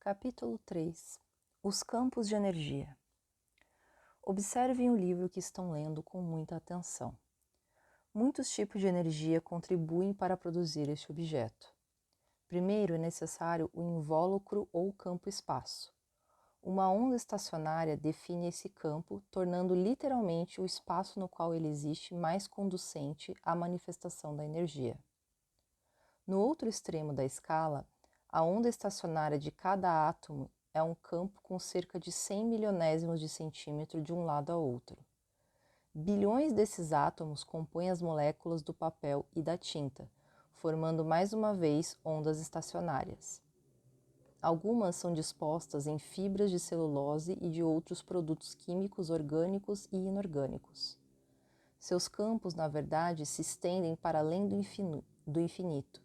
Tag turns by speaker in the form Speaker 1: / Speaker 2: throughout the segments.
Speaker 1: Capítulo 3. Os campos de energia. Observem o livro que estão lendo com muita atenção. Muitos tipos de energia contribuem para produzir este objeto. Primeiro é necessário o invólucro ou campo-espaço. Uma onda estacionária define esse campo, tornando literalmente o espaço no qual ele existe mais conducente à manifestação da energia. No outro extremo da escala, a onda estacionária de cada átomo é um campo com cerca de 100 milionésimos de centímetro de um lado a outro. Bilhões desses átomos compõem as moléculas do papel e da tinta, formando mais uma vez ondas estacionárias. Algumas são dispostas em fibras de celulose e de outros produtos químicos orgânicos e inorgânicos. Seus campos, na verdade, se estendem para além do infinito.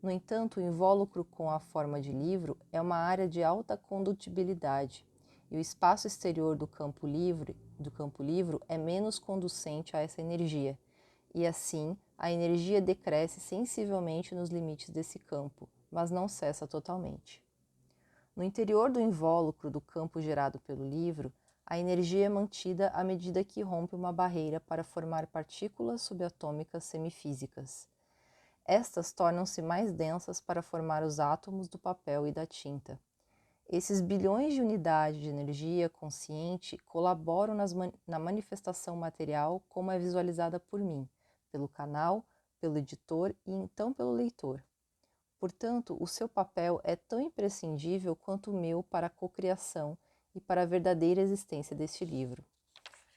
Speaker 1: No entanto, o invólucro com a forma de livro é uma área de alta condutibilidade e o espaço exterior do campo livro é menos conducente a essa energia, e assim a energia decresce sensivelmente nos limites desse campo, mas não cessa totalmente. No interior do invólucro do campo gerado pelo livro, a energia é mantida à medida que rompe uma barreira para formar partículas subatômicas semifísicas. Estas tornam-se mais densas para formar os átomos do papel e da tinta. Esses bilhões de unidades de energia consciente colaboram na manifestação material como é visualizada por mim, pelo canal, pelo editor e então pelo leitor. Portanto, o seu papel é tão imprescindível quanto o meu para a cocriação e para a verdadeira existência deste livro.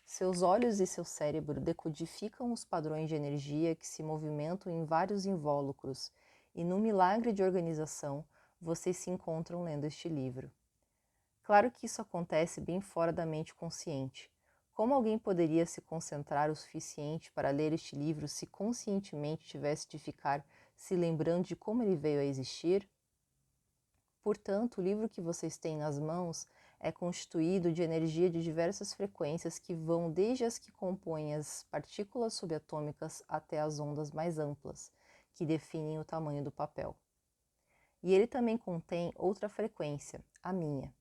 Speaker 1: Seus olhos e seu cérebro decodificam os padrões de energia que se movimentam em vários invólucros, e no milagre de organização, vocês se encontram lendo este livro. Claro que isso acontece bem fora da mente consciente. Como alguém poderia se concentrar o suficiente para ler este livro se conscientemente tivesse de ficar se lembrando de como ele veio a existir? Portanto, o livro que vocês têm nas mãos é constituído de energia de diversas frequências que vão desde as que compõem as partículas subatômicas até as ondas mais amplas, que definem o tamanho do papel. E ele também contém outra frequência, a minha.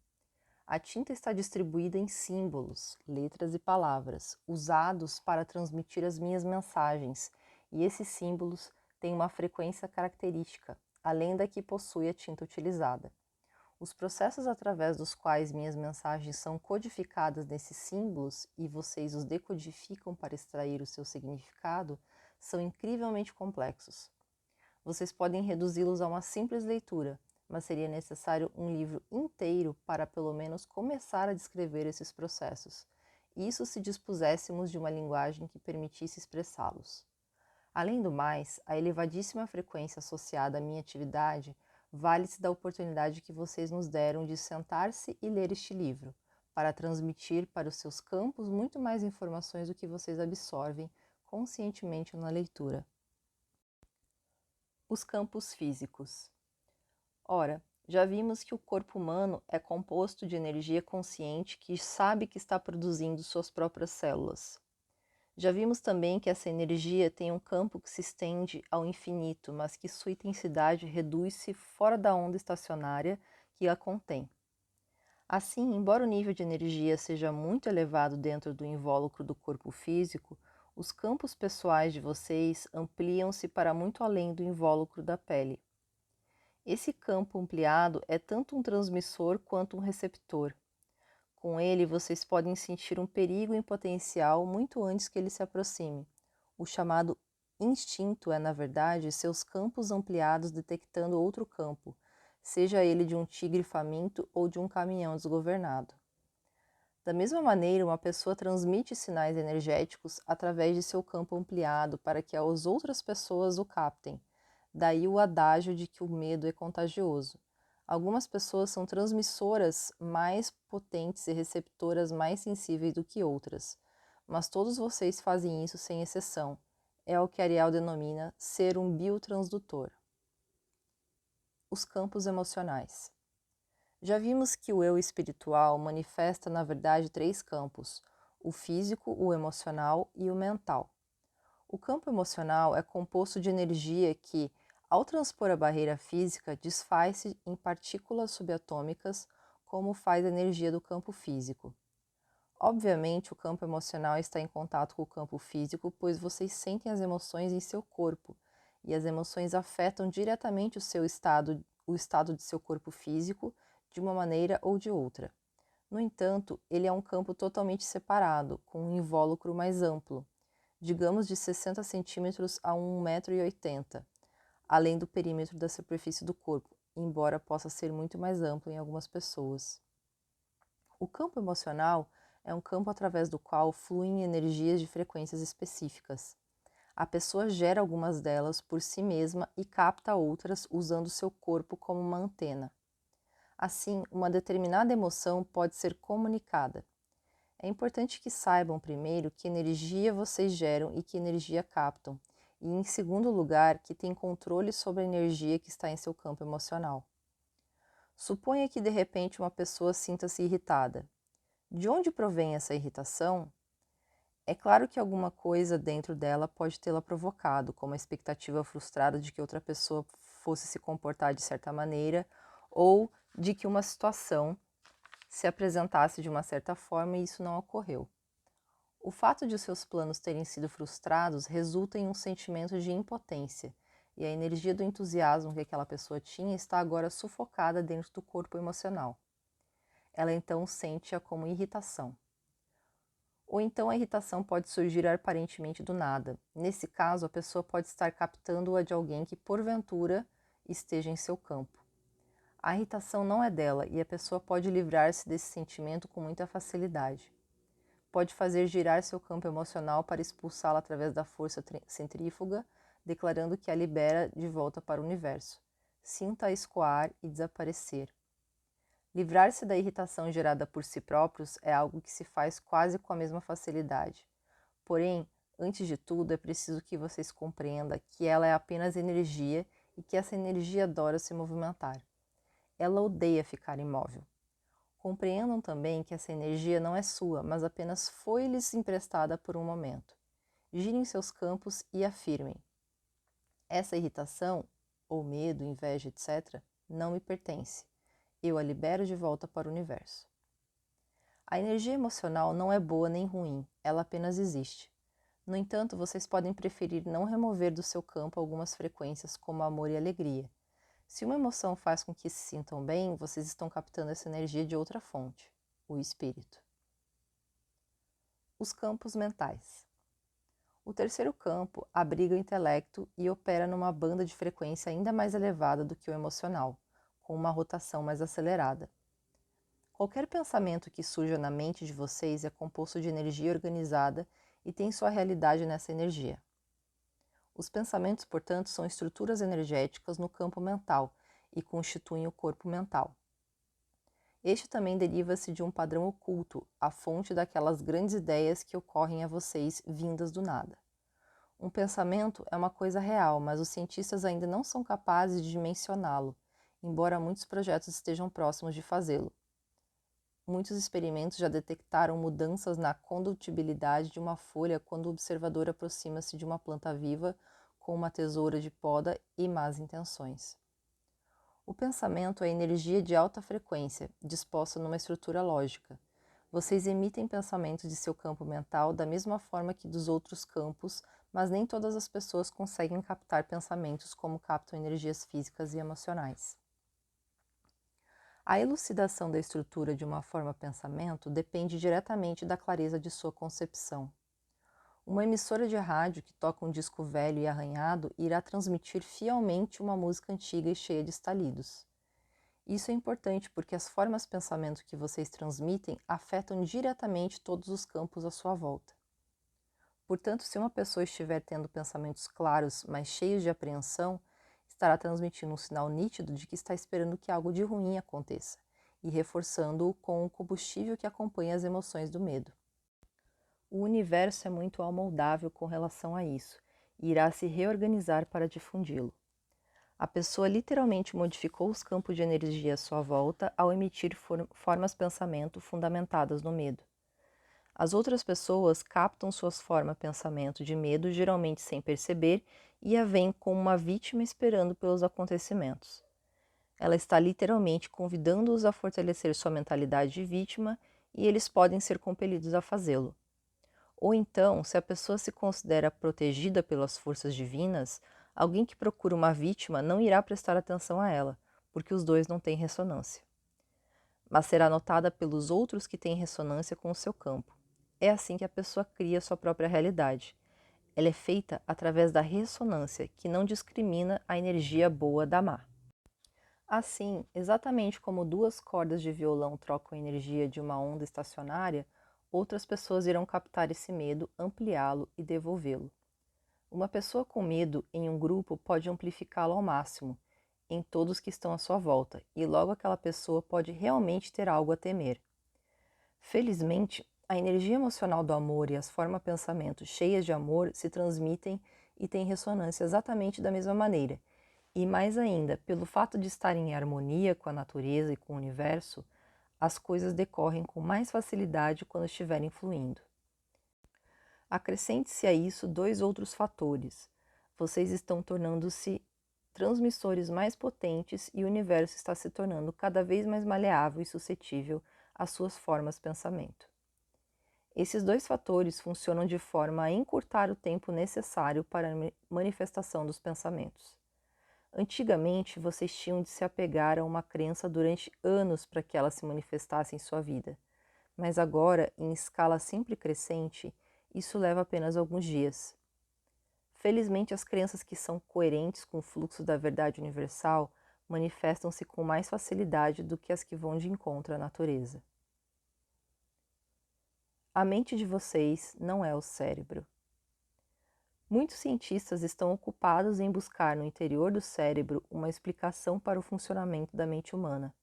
Speaker 1: A tinta está distribuída em símbolos, letras e palavras, usados para transmitir as minhas mensagens, e esses símbolos têm uma frequência característica, além da que possui a tinta utilizada. Os processos através dos quais minhas mensagens são codificadas nesses símbolos e vocês os decodificam para extrair o seu significado são incrivelmente complexos. Vocês podem reduzi-los a uma simples leitura, mas seria necessário um livro inteiro para pelo menos começar a descrever esses processos, isso se dispuséssemos de uma linguagem que permitisse expressá-los. Além do mais, a elevadíssima frequência associada à minha atividade vale-se da oportunidade que vocês nos deram de sentar-se e ler este livro, para transmitir para os seus campos muito mais informações do que vocês absorvem conscientemente na leitura. Os campos físicos. Ora, já vimos que o corpo humano é composto de energia consciente que sabe que está produzindo suas próprias células. Já vimos também que essa energia tem um campo que se estende ao infinito, mas que sua intensidade reduz-se fora da onda estacionária que a contém. Assim, embora o nível de energia seja muito elevado dentro do invólucro do corpo físico, os campos pessoais de vocês ampliam-se para muito além do invólucro da pele. Esse campo ampliado é tanto um transmissor quanto um receptor. Com ele, vocês podem sentir um perigo em potencial muito antes que ele se aproxime. O chamado instinto é, na verdade, seus campos ampliados detectando outro campo, seja ele de um tigre faminto ou de um caminhão desgovernado. Da mesma maneira, uma pessoa transmite sinais energéticos através de seu campo ampliado para que as outras pessoas o captem. Daí o adágio de que o medo é contagioso. Algumas pessoas são transmissoras mais potentes e receptoras mais sensíveis do que outras, mas todos vocês fazem isso sem exceção. É o que Ariel denomina ser um biotransdutor. Os campos emocionais. Já vimos que o eu espiritual manifesta, na verdade, três campos: o físico, o emocional e o mental. O campo emocional é composto de energia que, Ao transpor a barreira física, desfaz-se em partículas subatômicas, como faz a energia do campo físico. Obviamente, o campo emocional está em contato com o campo físico, pois vocês sentem as emoções em seu corpo, e as emoções afetam diretamente o estado de seu corpo físico, de uma maneira ou de outra. No entanto, ele é um campo totalmente separado, com um invólucro mais amplo, digamos de 60 centímetros a 1,80 m, além do perímetro da superfície do corpo, embora possa ser muito mais amplo em algumas pessoas. O campo emocional é um campo através do qual fluem energias de frequências específicas. A pessoa gera algumas delas por si mesma e capta outras usando seu corpo como uma antena. Assim, uma determinada emoção pode ser comunicada. É importante que saibam primeiro que energia vocês geram e que energia captam, e em segundo lugar, que têm controle sobre a energia que está em seu campo emocional. Suponha que de repente uma pessoa sinta-se irritada. De onde provém essa irritação? É claro que alguma coisa dentro dela pode tê-la provocado, como a expectativa frustrada de que outra pessoa fosse se comportar de certa maneira, ou de que uma situação se apresentasse de uma certa forma e isso não ocorreu. O fato de os seus planos terem sido frustrados resulta em um sentimento de impotência, e a energia do entusiasmo que aquela pessoa tinha está agora sufocada dentro do corpo emocional. Ela então sente-a como irritação. Ou então a irritação pode surgir aparentemente do nada. Nesse caso, a pessoa pode estar captando-a de alguém que, porventura, esteja em seu campo. A irritação não é dela e a pessoa pode livrar-se desse sentimento com muita facilidade. Pode fazer girar seu campo emocional para expulsá-la através da força centrífuga, declarando que a libera de volta para o universo. Sinta-a escoar e desaparecer. Livrar-se da irritação gerada por si próprios é algo que se faz quase com a mesma facilidade. Porém, antes de tudo, é preciso que vocês compreendam que ela é apenas energia e que essa energia adora se movimentar. Ela odeia ficar imóvel. Compreendam também que essa energia não é sua, mas apenas foi-lhes emprestada por um momento. Girem seus campos e afirmem: essa irritação, ou medo, inveja, etc., não me pertence. Eu a libero de volta para o universo. A energia emocional não é boa nem ruim, ela apenas existe. No entanto, vocês podem preferir não remover do seu campo algumas frequências como amor e alegria. Se uma emoção faz com que se sintam bem, vocês estão captando essa energia de outra fonte, o espírito. Os campos mentais. O terceiro campo abriga o intelecto e opera numa banda de frequência ainda mais elevada do que o emocional, com uma rotação mais acelerada. Qualquer pensamento que surja na mente de vocês é composto de energia organizada e tem sua realidade nessa energia. Os pensamentos, portanto, são estruturas energéticas no campo mental e constituem o corpo mental. Este também deriva-se de um padrão oculto, a fonte daquelas grandes ideias que ocorrem a vocês vindas do nada. Um pensamento é uma coisa real, mas os cientistas ainda não são capazes de dimensioná-lo, embora muitos projetos estejam próximos de fazê-lo. Muitos experimentos já detectaram mudanças na condutibilidade de uma folha quando o observador aproxima-se de uma planta viva com uma tesoura de poda e más intenções. O pensamento é energia de alta frequência, disposta numa estrutura lógica. Vocês emitem pensamentos de seu campo mental da mesma forma que dos outros campos, mas nem todas as pessoas conseguem captar pensamentos como captam energias físicas e emocionais. A elucidação da estrutura de uma forma-pensamento depende diretamente da clareza de sua concepção. Uma emissora de rádio que toca um disco velho e arranhado irá transmitir fielmente uma música antiga e cheia de estalidos. Isso é importante porque as formas-pensamento que vocês transmitem afetam diretamente todos os campos à sua volta. Portanto, se uma pessoa estiver tendo pensamentos claros, mas cheios de apreensão, estará transmitindo um sinal nítido de que está esperando que algo de ruim aconteça, e reforçando-o com o combustível que acompanha as emoções do medo. O universo é muito amoldável com relação a isso, e irá se reorganizar para difundi-lo. A pessoa literalmente modificou os campos de energia à sua volta ao emitir formas-pensamento fundamentadas no medo. As outras pessoas captam suas formas pensamento de medo, geralmente sem perceber, e a veem como uma vítima esperando pelos acontecimentos. Ela está literalmente convidando-os a fortalecer sua mentalidade de vítima e eles podem ser compelidos a fazê-lo. Ou então, se a pessoa se considera protegida pelas forças divinas, alguém que procura uma vítima não irá prestar atenção a ela, porque os dois não têm ressonância. Mas será notada pelos outros que têm ressonância com o seu campo. É assim que a pessoa cria sua própria realidade. Ela é feita através da ressonância, que não discrimina a energia boa da má. Assim, exatamente como duas cordas de violão trocam a energia de uma onda estacionária, outras pessoas irão captar esse medo, ampliá-lo e devolvê-lo. Uma pessoa com medo em um grupo pode amplificá-lo ao máximo, em todos que estão à sua volta, e logo aquela pessoa pode realmente ter algo a temer. Felizmente, a energia emocional do amor e as formas pensamento cheias de amor se transmitem e têm ressonância exatamente da mesma maneira. E mais ainda, pelo fato de estarem em harmonia com a natureza e com o universo, as coisas decorrem com mais facilidade quando estiverem fluindo. Acrescente-se a isso dois outros fatores. Vocês estão tornando-se transmissores mais potentes e o universo está se tornando cada vez mais maleável e suscetível às suas formas pensamento. Esses dois fatores funcionam de forma a encurtar o tempo necessário para a manifestação dos pensamentos. Antigamente, vocês tinham de se apegar a uma crença durante anos para que ela se manifestasse em sua vida, mas agora, em escala sempre crescente, isso leva apenas alguns dias. Felizmente, as crenças que são coerentes com o fluxo da verdade universal manifestam-se com mais facilidade do que as que vão de encontro à natureza. A mente de vocês não é o cérebro. Muitos cientistas estão ocupados em buscar no interior do cérebro uma explicação para o funcionamento da mente humana.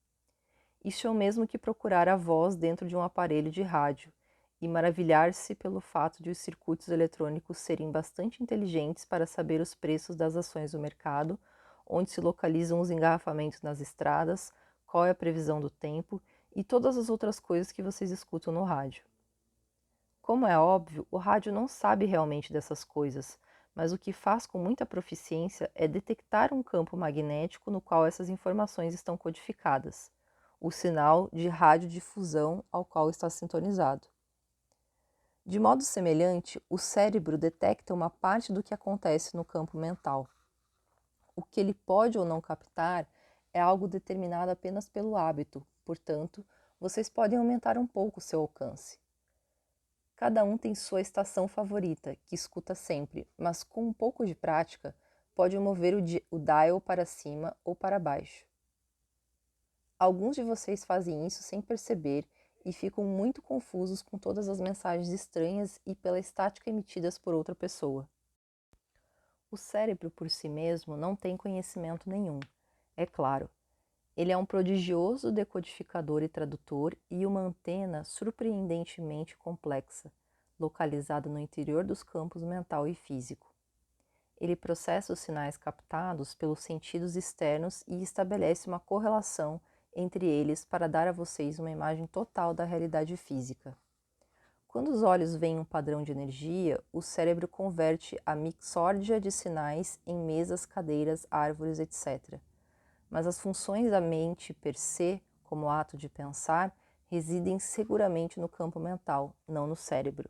Speaker 1: Isso é o mesmo que procurar a voz dentro de um aparelho de rádio e maravilhar-se pelo fato de os circuitos eletrônicos serem bastante inteligentes para saber os preços das ações do mercado, onde se localizam os engarrafamentos nas estradas, qual é a previsão do tempo e todas as outras coisas que vocês escutam no rádio. Como é óbvio, o rádio não sabe realmente dessas coisas, mas o que faz com muita proficiência é detectar um campo magnético no qual essas informações estão codificadas, o sinal de radiodifusão ao qual está sintonizado. De modo semelhante, o cérebro detecta uma parte do que acontece no campo mental. O que ele pode ou não captar é algo determinado apenas pelo hábito, portanto, vocês podem aumentar um pouco o seu alcance. Cada um tem sua estação favorita, que escuta sempre, mas com um pouco de prática, pode mover o dial para cima ou para baixo. Alguns de vocês fazem isso sem perceber e ficam muito confusos com todas as mensagens estranhas e pela estática emitidas por outra pessoa. O cérebro por si mesmo não tem conhecimento nenhum, é claro. Ele é um prodigioso decodificador e tradutor e uma antena surpreendentemente complexa, localizada no interior dos campos mental e físico. Ele processa os sinais captados pelos sentidos externos e estabelece uma correlação entre eles para dar a vocês uma imagem total da realidade física. Quando os olhos veem um padrão de energia, o cérebro converte a mixórdia de sinais em mesas, cadeiras, árvores, etc. Mas as funções da mente per se, como ato de pensar, residem seguramente no campo mental, não no cérebro.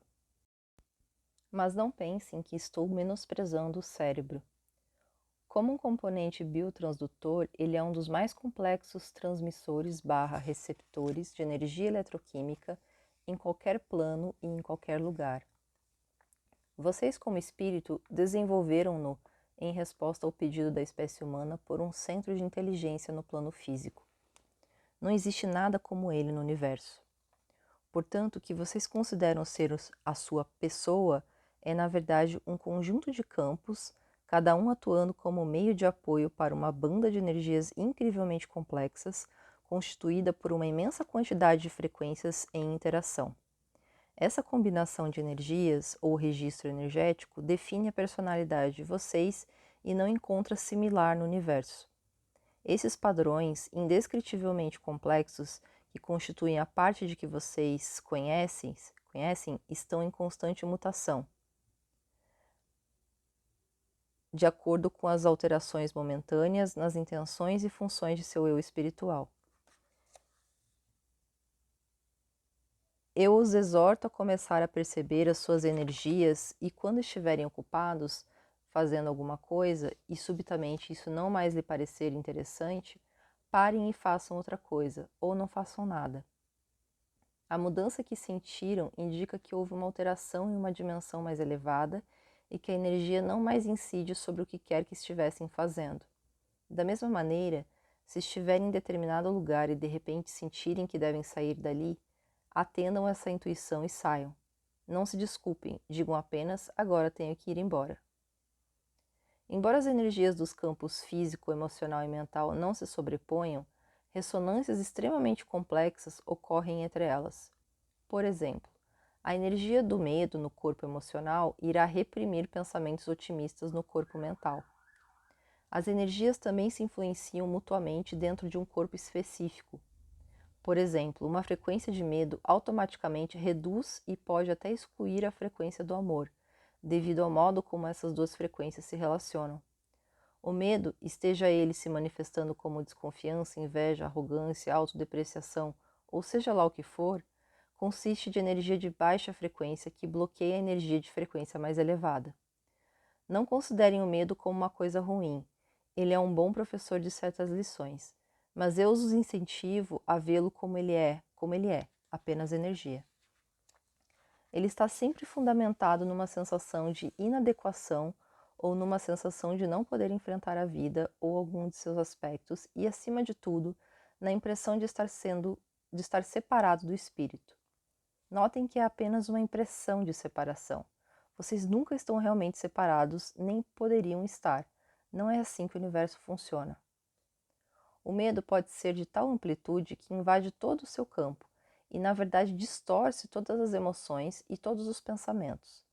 Speaker 1: Mas não pensem que estou menosprezando o cérebro. Como um componente biotransdutor, ele é um dos mais complexos transmissores/receptores de energia eletroquímica em qualquer plano e em qualquer lugar. Vocês, como espírito, desenvolveram-no em resposta ao pedido da espécie humana por um centro de inteligência no plano físico. Não existe nada como ele no universo. Portanto, o que vocês consideram ser a sua pessoa é, na verdade, um conjunto de campos, cada um atuando como meio de apoio para uma banda de energias incrivelmente complexas, constituída por uma imensa quantidade de frequências em interação. Essa combinação de energias, ou registro energético, define a personalidade de vocês e não encontra similar no universo. Esses padrões, indescritivelmente complexos, que constituem a parte de que vocês conhecem estão em constante mutação, de acordo com as alterações momentâneas nas intenções e funções de seu eu espiritual. Eu os exorto a começar a perceber as suas energias e, quando estiverem ocupados, fazendo alguma coisa e subitamente isso não mais lhe parecer interessante, parem e façam outra coisa, ou não façam nada. A mudança que sentiram indica que houve uma alteração em uma dimensão mais elevada e que a energia não mais incide sobre o que quer que estivessem fazendo. Da mesma maneira, se estiverem em determinado lugar e de repente sentirem que devem sair dali, atendam essa intuição e saiam. Não se desculpem, digam apenas: agora tenho que ir embora. Embora as energias dos campos físico, emocional e mental não se sobreponham, ressonâncias extremamente complexas ocorrem entre elas. Por exemplo, a energia do medo no corpo emocional irá reprimir pensamentos otimistas no corpo mental. As energias também se influenciam mutuamente dentro de um corpo específico. Por exemplo, uma frequência de medo automaticamente reduz e pode até excluir a frequência do amor, devido ao modo como essas duas frequências se relacionam. O medo, esteja ele se manifestando como desconfiança, inveja, arrogância, autodepreciação, ou seja lá o que for, consiste de energia de baixa frequência que bloqueia a energia de frequência mais elevada. Não considerem o medo como uma coisa ruim. Ele é um bom professor de certas lições, mas eu os incentivo a vê-lo como ele é, apenas energia. Ele está sempre fundamentado numa sensação de inadequação ou numa sensação de não poder enfrentar a vida ou algum de seus aspectos e, acima de tudo, na impressão de estar separado do espírito. Notem que é apenas uma impressão de separação. Vocês nunca estão realmente separados, nem poderiam estar. Não é assim que o universo funciona. O medo pode ser de tal amplitude que invade todo o seu campo e, na verdade, distorce todas as emoções e todos os pensamentos.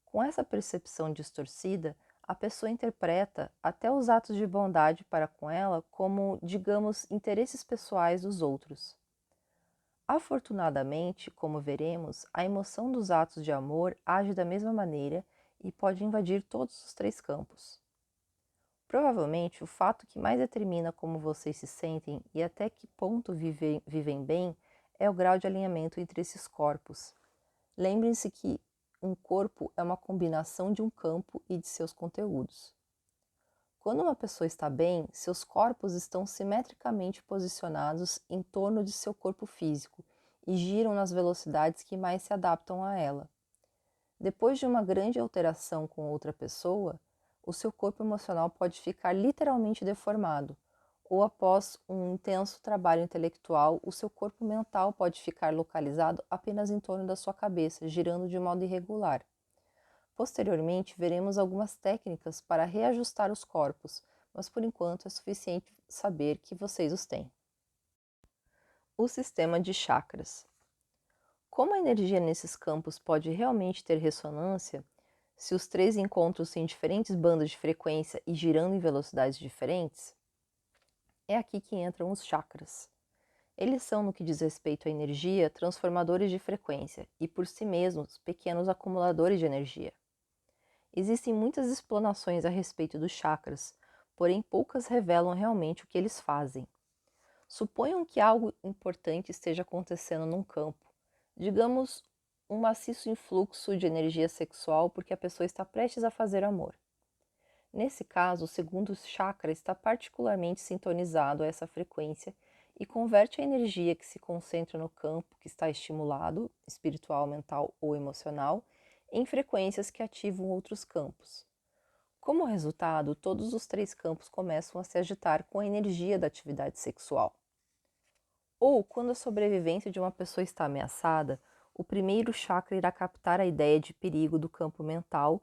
Speaker 1: Com essa percepção distorcida, a pessoa interpreta até os atos de bondade para com ela como, digamos, interesses pessoais dos outros. Afortunadamente, como veremos, a emoção dos atos de amor age da mesma maneira e pode invadir todos os três campos. Provavelmente, o fato que mais determina como vocês se sentem e até que ponto vivem bem é o grau de alinhamento entre esses corpos. Lembrem-se que um corpo é uma combinação de um campo e de seus conteúdos. Quando uma pessoa está bem, seus corpos estão simetricamente posicionados em torno de seu corpo físico e giram nas velocidades que mais se adaptam a ela. Depois de uma grande alteração com outra pessoa, o seu corpo emocional pode ficar literalmente deformado, ou após um intenso trabalho intelectual, o seu corpo mental pode ficar localizado apenas em torno da sua cabeça, girando de modo irregular. Posteriormente, veremos algumas técnicas para reajustar os corpos, mas por enquanto é suficiente saber que vocês os têm. O sistema de chakras. Como a energia nesses campos pode realmente ter ressonância, se os três encontram-se em diferentes bandas de frequência e girando em velocidades diferentes? É aqui que entram os chakras. Eles são, no que diz respeito à energia, transformadores de frequência e, por si mesmos, pequenos acumuladores de energia. Existem muitas explanações a respeito dos chakras, porém poucas revelam realmente o que eles fazem. Suponham que algo importante esteja acontecendo num campo, digamos um maciço influxo de energia sexual porque a pessoa está prestes a fazer amor. Nesse caso, o segundo chakra está particularmente sintonizado a essa frequência e converte a energia que se concentra no campo que está estimulado, espiritual, mental ou emocional, em frequências que ativam outros campos. Como resultado, todos os três campos começam a se agitar com a energia da atividade sexual. Ou, quando a sobrevivência de uma pessoa está ameaçada, o primeiro chakra irá captar a ideia de perigo do campo mental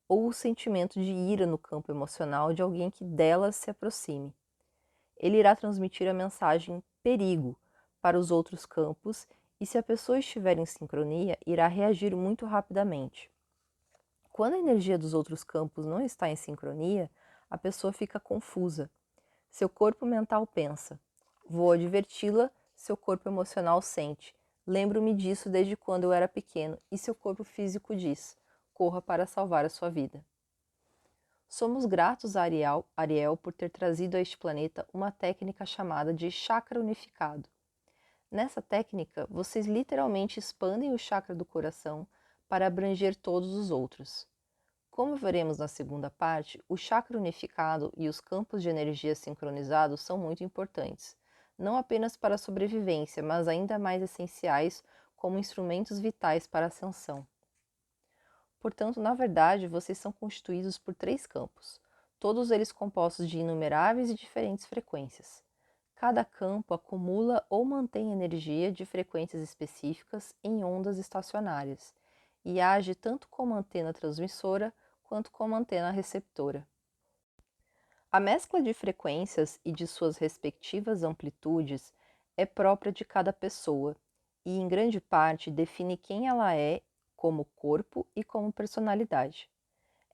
Speaker 1: ou o sentimento de ira no campo emocional de alguém que dela se aproxime. Ele irá transmitir a mensagem perigo para os outros campos e, se a pessoa estiver em sincronia, irá reagir muito rapidamente. Quando a energia dos outros campos não está em sincronia, a pessoa fica confusa. Seu corpo mental pensa: vou adverti-la, seu corpo emocional sente: Lembro-me disso desde quando eu era pequeno e seu corpo físico diz: corra para salvar a sua vida. Somos gratos a Ariel por ter trazido a este planeta uma técnica chamada de chakra unificado. Nessa técnica, vocês literalmente expandem o chakra do coração para abranger todos os outros. Como veremos na segunda parte, o chakra unificado e os campos de energia sincronizados são muito importantes, não apenas para a sobrevivência, mas ainda mais essenciais como instrumentos vitais para a ascensão. Portanto, na verdade, vocês são constituídos por 3 campos, todos eles compostos de inumeráveis e diferentes frequências. Cada campo acumula ou mantém energia de frequências específicas em ondas estacionárias e age tanto como antena transmissora quanto como antena receptora. A mescla de frequências e de suas respectivas amplitudes é própria de cada pessoa e, em grande parte, define quem ela é como corpo e como personalidade.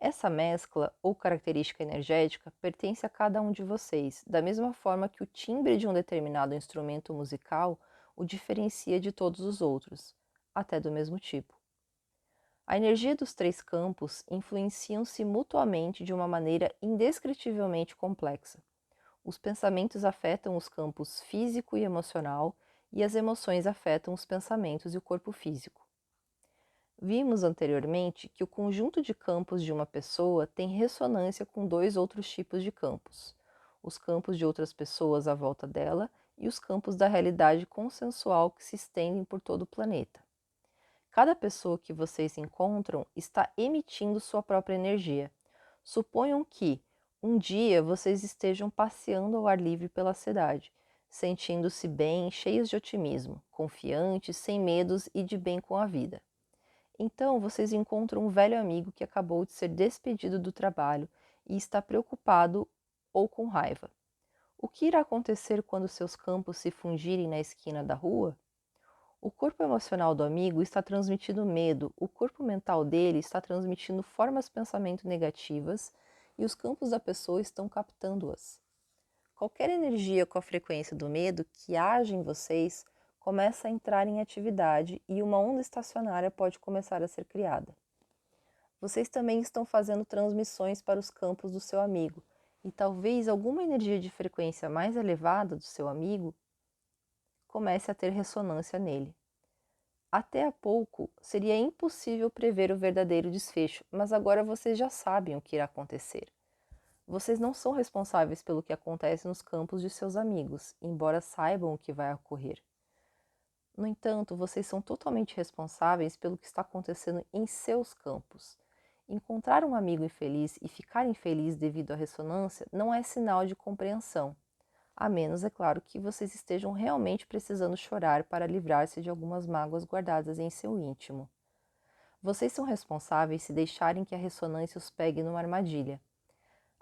Speaker 1: Essa mescla ou característica energética pertence a cada um de vocês, da mesma forma que o timbre de um determinado instrumento musical o diferencia de todos os outros, até do mesmo tipo. A energia dos 3 campos influenciam-se mutuamente de uma maneira indescritivelmente complexa. Os pensamentos afetam os campos físico e emocional, e as emoções afetam os pensamentos e o corpo físico. Vimos anteriormente que o conjunto de campos de uma pessoa tem ressonância com 2 outros tipos de campos: os campos de outras pessoas à volta dela e os campos da realidade consensual que se estendem por todo o planeta. Cada pessoa que vocês encontram está emitindo sua própria energia. Suponham que, um dia, vocês estejam passeando ao ar livre pela cidade, sentindo-se bem, cheios de otimismo, confiantes, sem medos e de bem com a vida. Então, vocês encontram um velho amigo que acabou de ser despedido do trabalho e está preocupado ou com raiva. O que irá acontecer quando seus campos se fundirem na esquina da rua? O corpo emocional do amigo está transmitindo medo, o corpo mental dele está transmitindo formas de pensamento negativas e os campos da pessoa estão captando-as. Qualquer energia com a frequência do medo que age em vocês começa a entrar em atividade e uma onda estacionária pode começar a ser criada. Vocês também estão fazendo transmissões para os campos do seu amigo e talvez alguma energia de frequência mais elevada do seu amigo comece a ter ressonância nele. Até há pouco, seria impossível prever o verdadeiro desfecho, mas agora vocês já sabem o que irá acontecer. Vocês não são responsáveis pelo que acontece nos campos de seus amigos, embora saibam o que vai ocorrer. No entanto, vocês são totalmente responsáveis pelo que está acontecendo em seus campos. Encontrar um amigo infeliz e ficar infeliz devido à ressonância não é sinal de compreensão, a menos, é claro, que vocês estejam realmente precisando chorar para livrar-se de algumas mágoas guardadas em seu íntimo. Vocês são responsáveis se deixarem que a ressonância os pegue numa armadilha.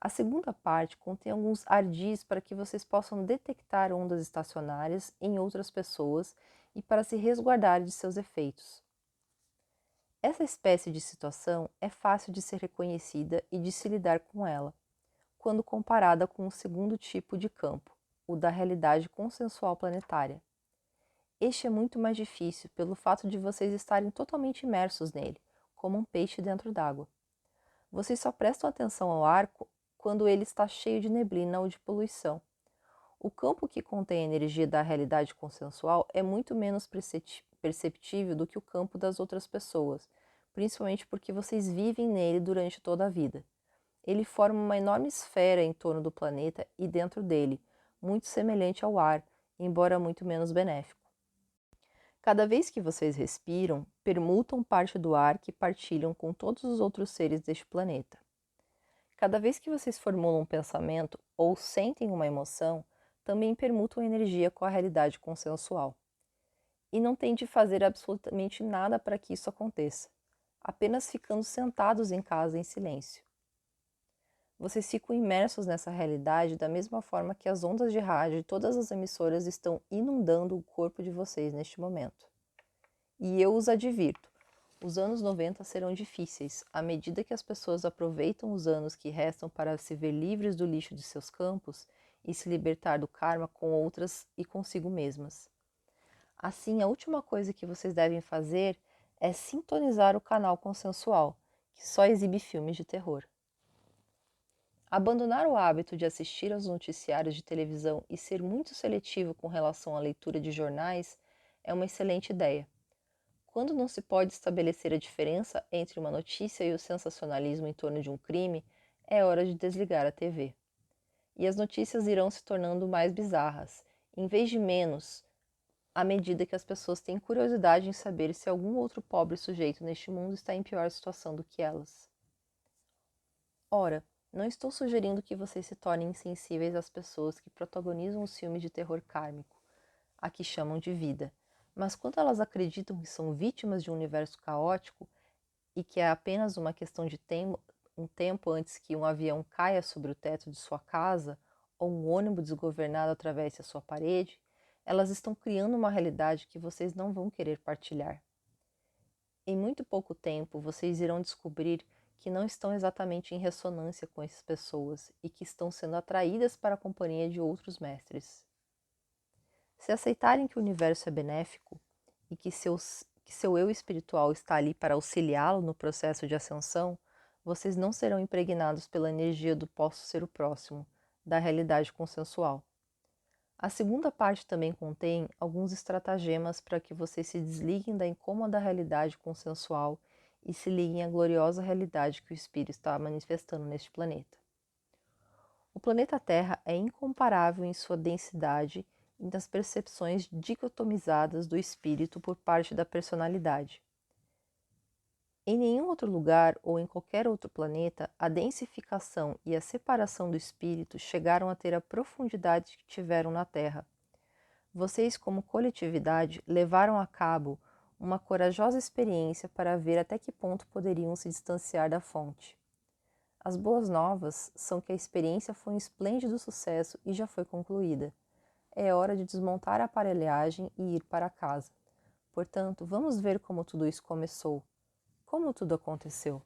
Speaker 1: A segunda parte contém alguns ardis para que vocês possam detectar ondas estacionárias em outras pessoas e para se resguardar de seus efeitos. Essa espécie de situação é fácil de ser reconhecida e de se lidar com ela, quando comparada com o segundo tipo de campo, o da realidade consensual planetária. Este é muito mais difícil pelo fato de vocês estarem totalmente imersos nele, como um peixe dentro d'água. Vocês só prestam atenção ao ar quando ele está cheio de neblina ou de poluição. O campo que contém a energia da realidade consensual é muito menos perceptível do que o campo das outras pessoas, principalmente porque vocês vivem nele durante toda a vida. Ele forma uma enorme esfera em torno do planeta e dentro dele, muito semelhante ao ar, embora muito menos benéfico. Cada vez que vocês respiram, permutam parte do ar que partilham com todos os outros seres deste planeta. Cada vez que vocês formulam um pensamento ou sentem uma emoção, também permutam energia com a realidade consensual. E não têm de fazer absolutamente nada para que isso aconteça, apenas ficando sentados em casa em silêncio. Vocês ficam imersos nessa realidade da mesma forma que as ondas de rádio de todas as emissoras estão inundando o corpo de vocês neste momento. E eu os advirto, os anos 90 serão difíceis, à medida que as pessoas aproveitam os anos que restam para se ver livres do lixo de seus campos e se libertar do karma com outras e consigo mesmas. Assim, a última coisa que vocês devem fazer é sintonizar o canal consensual, que só exibe filmes de terror. Abandonar o hábito de assistir aos noticiários de televisão e ser muito seletivo com relação à leitura de jornais é uma excelente ideia. Quando não se pode estabelecer a diferença entre uma notícia e o sensacionalismo em torno de um crime, é hora de desligar a TV. E as notícias irão se tornando mais bizarras, em vez de menos, à medida que as pessoas têm curiosidade em saber se algum outro pobre sujeito neste mundo está em pior situação do que elas. Ora, não estou sugerindo que vocês se tornem insensíveis às pessoas que protagonizam os filmes de terror kármico, a que chamam de vida, mas quando elas acreditam que são vítimas de um universo caótico e que é apenas uma questão de um tempo antes que um avião caia sobre o teto de sua casa ou um ônibus desgovernado atravesse a sua parede, elas estão criando uma realidade que vocês não vão querer partilhar. Em muito pouco tempo, vocês irão descobrir que não estão exatamente em ressonância com essas pessoas e que estão sendo atraídas para a companhia de outros mestres. Se aceitarem que o universo é benéfico e que seu eu espiritual está ali para auxiliá-lo no processo de ascensão, vocês não serão impregnados pela energia do posso ser o próximo, da realidade consensual. A segunda parte também contém alguns estratagemas para que vocês se desliguem da incômoda realidade consensual e se liguem à gloriosa realidade que o espírito está manifestando neste planeta. O planeta Terra é incomparável em sua densidade e nas percepções dicotomizadas do espírito por parte da personalidade. Em nenhum outro lugar ou em qualquer outro planeta, a densificação e a separação do espírito chegaram a ter a profundidade que tiveram na Terra. Vocês, como coletividade, levaram a cabo uma corajosa experiência para ver até que ponto poderiam se distanciar da fonte. As boas novas são que a experiência foi um esplêndido sucesso e já foi concluída. É hora de desmontar a aparelhagem e ir para casa. Portanto, vamos ver como tudo isso começou, como tudo aconteceu.